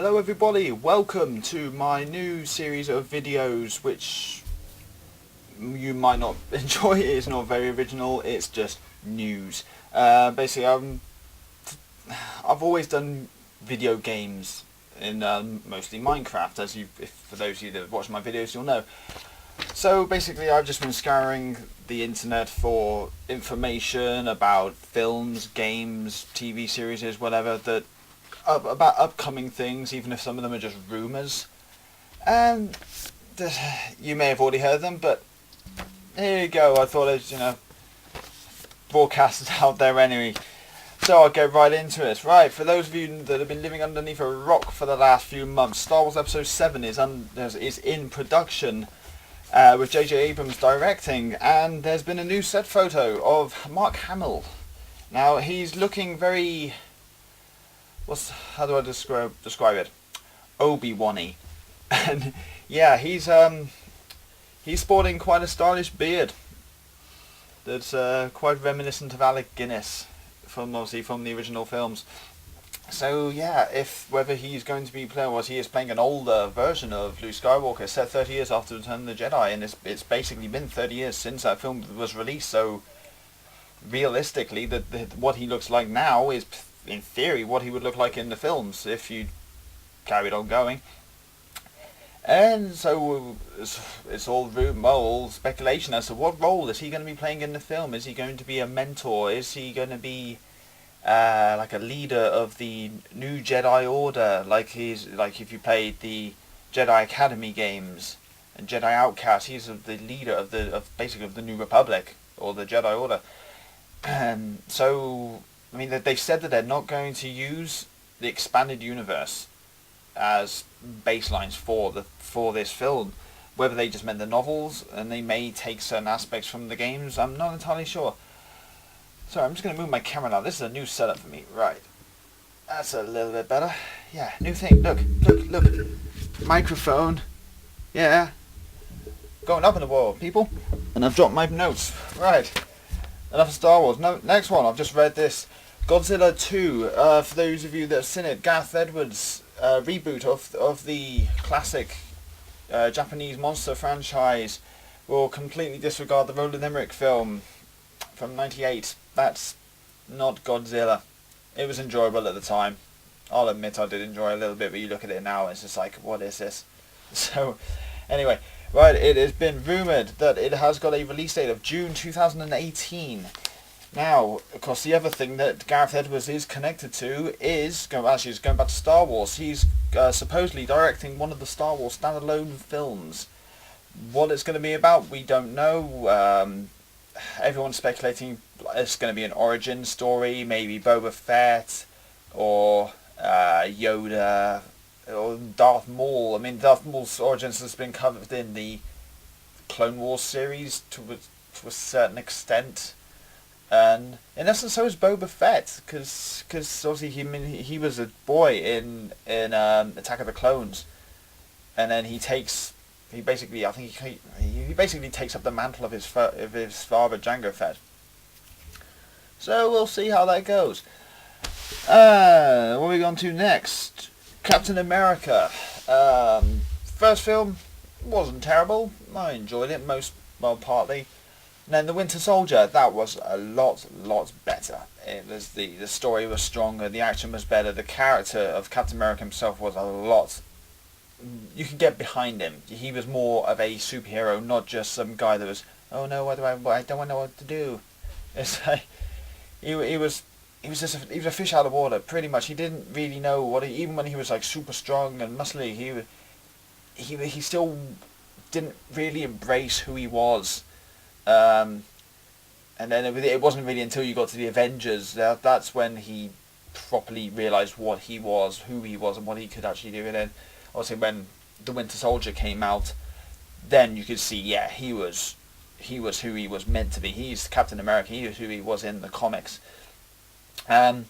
Hello everybody, welcome to my new series of videos which you might not enjoy. It's not very original, it's just news. Basically I've always done video games in mostly Minecraft, as for those of you that watch my videos you'll know. So basically I've just been scouring the internet for information about films, games, TV series, whatever, that about upcoming things, even if some of them are just rumours. And you may have already heard them, but here you go. I thought I'd, broadcast it out there anyway. So I'll get right into it. Right, for those of you that have been living underneath a rock for the last few months, Star Wars Episode 7 is in production, with J.J. Abrams directing, and there's been a new set photo of Mark Hamill. Now, he's looking very... how do I describe it? Obi-Wan-y. And yeah, he's sporting quite a stylish beard that's quite reminiscent of Alec Guinness from the original films. So yeah, whether he's going to be playing, he is playing an older version of Luke Skywalker, set 30 years after Return of the Jedi, and it's basically been 30 years since that film was released. So realistically, what he looks like now is, in theory, what he would look like in the films if you carried on going. And so it's all speculation as to what role is he going to be playing in the film. Is he going to be a mentor? Is he going to be like a leader of the new Jedi Order, like if you played the Jedi Academy games and Jedi Outcast, he's the leader of the New Republic or the Jedi Order. So I mean, they've said that they're not going to use the expanded universe as baselines for this film. Whether they just meant the novels, and they may take certain aspects from the games, I'm not entirely sure. So I'm just going to move my camera now. This is a new setup for me. Right. That's a little bit better. Yeah, new thing. Look. Microphone. Yeah. Going up in the world, people. And I've dropped my notes. Right. Enough of Star Wars. No, next one. I've just read this. Godzilla 2. For those of you that have seen it, Gareth Edwards' reboot of the classic Japanese monster franchise will completely disregard the Roland Emmerich film from '98. That's not Godzilla. It was enjoyable at the time. I'll admit I did enjoy a little bit, but you look at it now, it's just like, what is this? So, anyway. Right, it has been rumoured that it has got a release date of June 2018. Now, of course, the other thing that Gareth Edwards is connected to is, going back to Star Wars, he's supposedly directing one of the Star Wars standalone films. What it's going to be about, we don't know. Everyone's speculating it's going to be an origin story, maybe Boba Fett, or Yoda, or Darth Maul. I mean, Darth Maul's origins has been covered in the Clone Wars series to a certain extent, and in essence, so is Boba Fett, because obviously he was a boy in Attack of the Clones, and then he basically takes up the mantle of his father Jango Fett. So we'll see how that goes. What are we going to next? Captain America. First film wasn't terrible. I enjoyed it partly. And then The Winter Soldier, that was a lot better. It was the story was stronger, the action was better, the character of Captain America himself was a lot. You could get behind him. He was more of a superhero, not just some guy that was, oh no, I don't know what to do. It's like he was a fish out of water, pretty much. He didn't really know even when he was like super strong and muscly, he still didn't really embrace who he was. And then it wasn't really until you got to the Avengers that's when he properly realised what he was, who he was, and what he could actually do. And then obviously when The Winter Soldier came out, then you could see, yeah, he was who he was meant to be. He's Captain America. He was who he was in the comics. And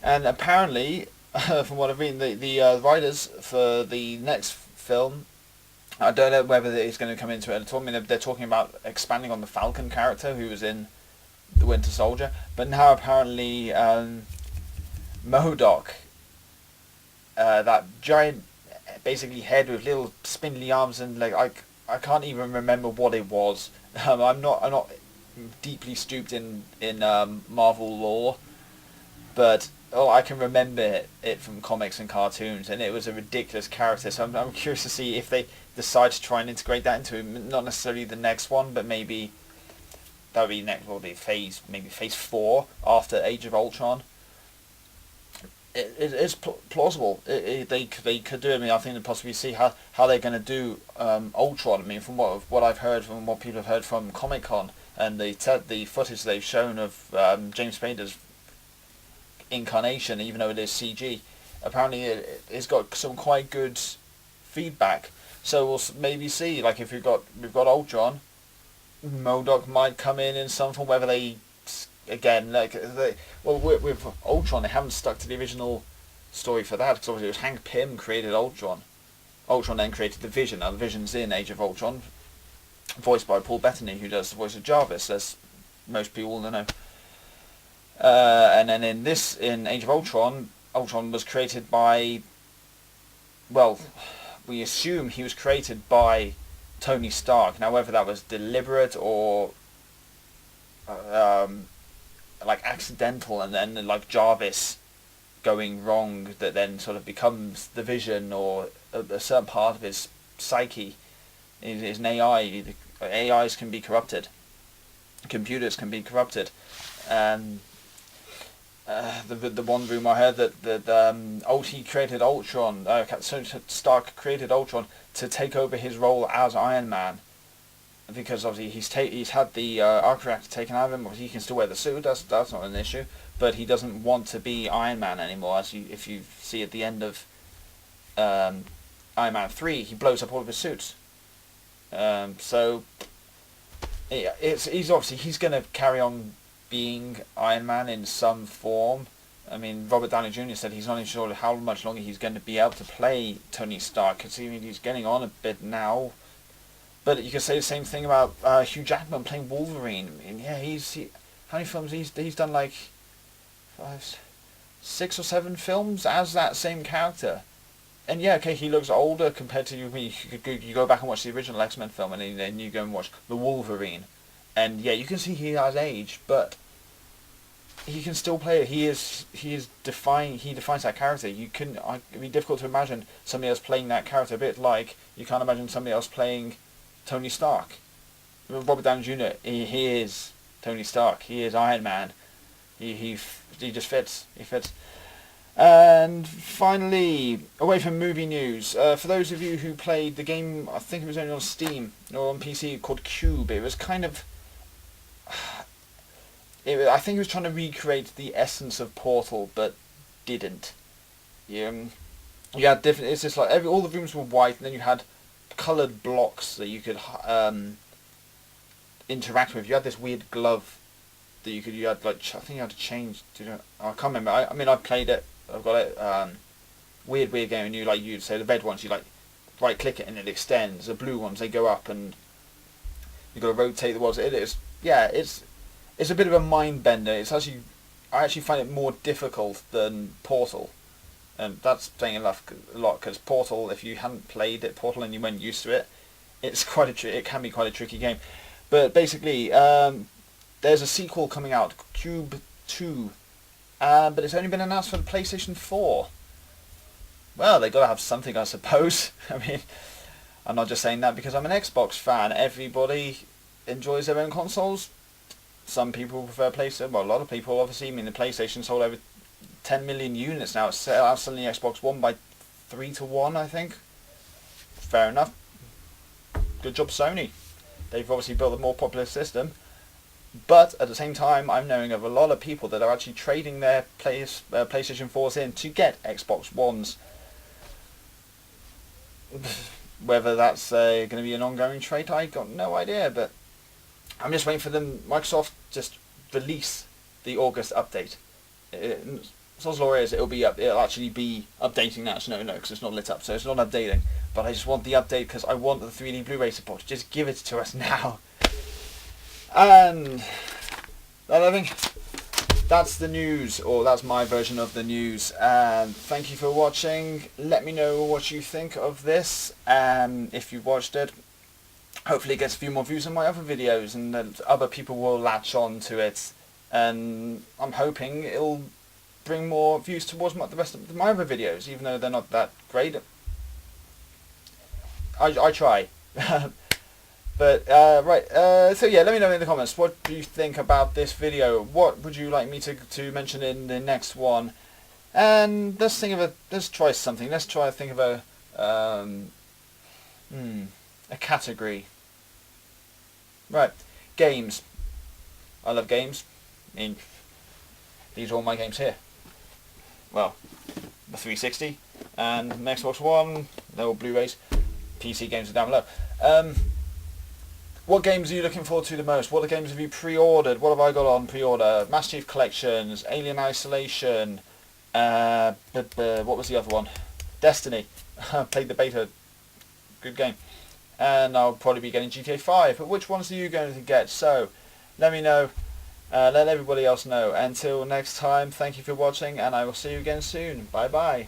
apparently, from what I've read, the writers for the next film, I don't know whether it's going to come into it at all. I mean, they're talking about expanding on the Falcon character who was in The Winter Soldier, but now apparently MODOK that giant, basically head with little spindly arms, and like I can't even remember what it was. I'm not deeply stooped in Marvel lore, but I can remember it from comics and cartoons, and it was a ridiculous character. So I'm curious to see if they decide to try and integrate that into not necessarily the next one, but maybe that would be next. Will be phase 4 after Age of Ultron. It is plausible. They could do it. I mean, I think they possibly see how they're going to do Ultron. I mean, from what I've heard, from what people have heard from Comic-Con, and the footage they've shown of James Spader's incarnation, even though it is CG, apparently it's got some quite good feedback. So we'll maybe see, like, if we've got Ultron, MODOK might come in some form, whether they, again, like, with Ultron, they haven't stuck to the original story for that, because obviously it was Hank Pym created Ultron. Ultron then created the Vision. Now the Vision's in Age of Ultron, voiced by Paul Bettany, who does the voice of Jarvis, as most people will know. And then in Age of Ultron, Ultron was created by, well, we assume he was created by Tony Stark. Now, whether that was deliberate or like accidental, and then like Jarvis going wrong, that then sort of becomes the Vision, or a certain part of his psyche is an AI. AIs can be corrupted. Computers can be corrupted. And the one rumor I heard that he created Ultron. Stark created Ultron to take over his role as Iron Man, because obviously he's had the arc reactor taken out of him. He can still wear the suit. That's not an issue. But he doesn't want to be Iron Man anymore. If you see at the end of Iron Man 3, he blows up all of his suits. So he's going to carry on being Iron Man in some form. I mean, Robert Downey Jr. said he's not even sure how much longer he's going to be able to play Tony Stark, considering he's getting on a bit now. But you could say the same thing about Hugh Jackman playing Wolverine. I mean, yeah, how many films he's done? Like 6 or 7 films as that same character. And yeah, okay, he looks older compared to you go back and watch the original X-Men film, and then you go and watch the Wolverine, and yeah, you can see he has aged, but he can still play it. He defines that character. It'd be difficult to imagine somebody else playing that character. A bit like you can't imagine somebody else playing Tony Stark. Robert Downey Jr. He is Tony Stark. He is Iron Man. He just fits. He fits. And finally, away from movie news, for those of you who played the game, I think it was only on Steam or on PC, called Cube. It was kind of, I think it was trying to recreate the essence of Portal, but didn't. You had different. It's just like all the rooms were white, and then you had coloured blocks that you could interact with. You had this weird glove that you had like, I think you had to change. I can't remember. I mean, I played it. I've got it. Weird game, and you'd say the red ones, you right click it and it extends. The blue ones, they go up, and you got to rotate the walls. It is, yeah, it's a bit of a mind bender. I actually find it more difficult than Portal, and that's saying a lot, because Portal, if you hadn't played it, Portal, and you weren't used to it, it can be quite a tricky game. But basically, there's a sequel coming out, Cube 2. But it's only been announced for the PlayStation 4. Well, they got to have something, I suppose. I mean, I'm not just saying that because I'm an Xbox fan. Everybody enjoys their own consoles. Some people prefer PlayStation. Well, a lot of people, obviously. I mean, the PlayStation sold over 10 million units now. It's suddenly Xbox One by 3-1, I think. Fair enough. Good job, Sony. They've obviously built a more popular system. But at the same time, I'm knowing of a lot of people that are actually trading their PlayStation 4s in to get Xbox Ones. Whether that's going to be an ongoing trade, I got no idea. But I'm just waiting for Microsoft just release the August update. So's law is it'll actually be updating now. So no, because it's not lit up, so it's not updating. But I just want the update because I want the 3D Blu-ray support. Just give it to us now. And that, I think, that's the news, or that's my version of the news. Thank you for watching. Let me know what you think of this, if you watched it. Hopefully it gets a few more views on my other videos, and that other people will latch on to it. And I'm hoping it'll bring more views towards the rest of my other videos, even though they're not that great. I try. But, so yeah, let me know in the comments, what do you think about this video? What would you like me to mention in the next one? And let's try something. Let's try to think of a category. Right, games. I love games. I mean, these are all my games here. Well, the 360 and the Xbox One, they're all Blu-rays. PC games are down below. What games are you looking forward to the most? What games have you pre-ordered? What have I got on pre-order? Master Chief Collections, Alien Isolation, what was the other one? Destiny. I played the beta. Good game. And I'll probably be getting GTA 5. But which ones are you going to get? So, let me know. Let everybody else know. Until next time, thank you for watching, and I will see you again soon. Bye bye.